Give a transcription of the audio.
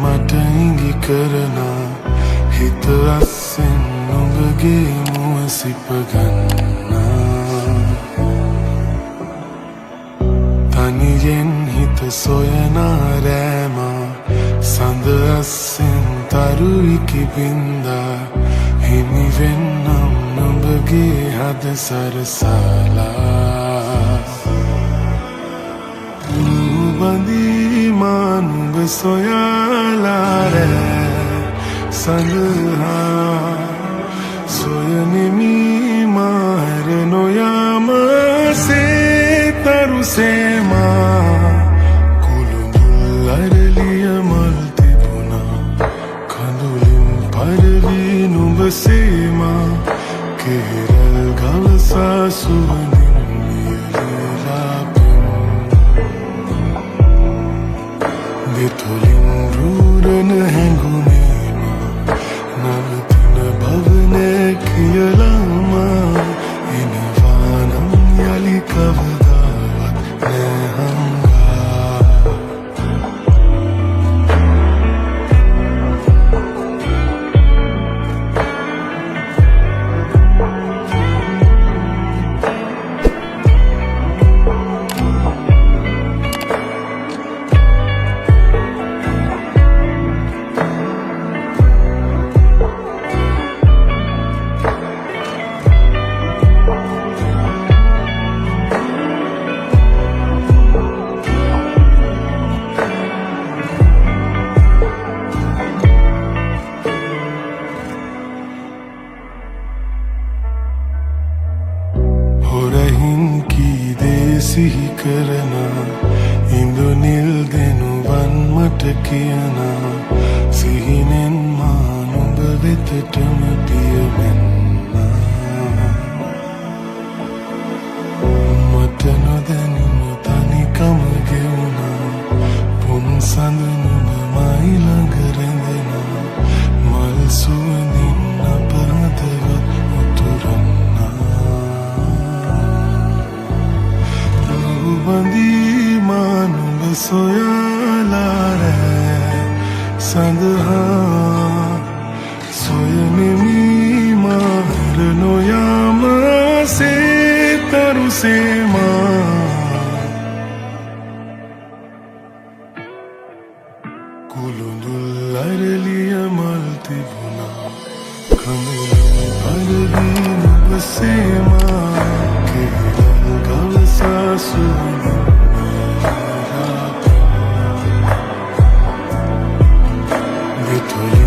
මට ඉඟි කරන හිත අස්සෙන් නුඹගේ මුව සිප ගන්නා තනියෙන් හිත සොයන රෑම සඳ අස්සෙන් තරුවිකි බින්දා හිමි වෙන්නම් නුඹගේ හද සරසලා බඳීමා නුඹ සොයාලා රෑ සඳහා සොයනෙමි මාර නොයාම සේතරුසේමා කුළුඳුල් අරලිය මල් තිබුණා කඳුලින් පරවී නුඹ සේමා කෙරල් ගවසා සුවඳින් මියලලා දෙතුලින් රුරන හැඟුණේම නවතින බවනෑ කියලාමා එනවා නම් යලි කවදාවත් නෑ හංගා සිහි කරන ඉඳුනිල් දෙනුවන් මට කියන සිහිනෙන් මා නුඹ වෙතටම පියමෙන්න මට නොදැනුම තනිකම ගෙවුණා පුන් සඳ නුඹ මයි ළඟ රැඳෙනා මල් සුවඳින් අප හදවත් බඳීමා නුඹ සොයාලා රෑ සඳහා සොයනෙමි මාර නොයාම සේතරුසේමා කුළුඳුල් අරලිය මල් තිබුණා කඳුලින් පරවී නුඹ සේමා කෙරල් ගවසා සුවඳින් මියලා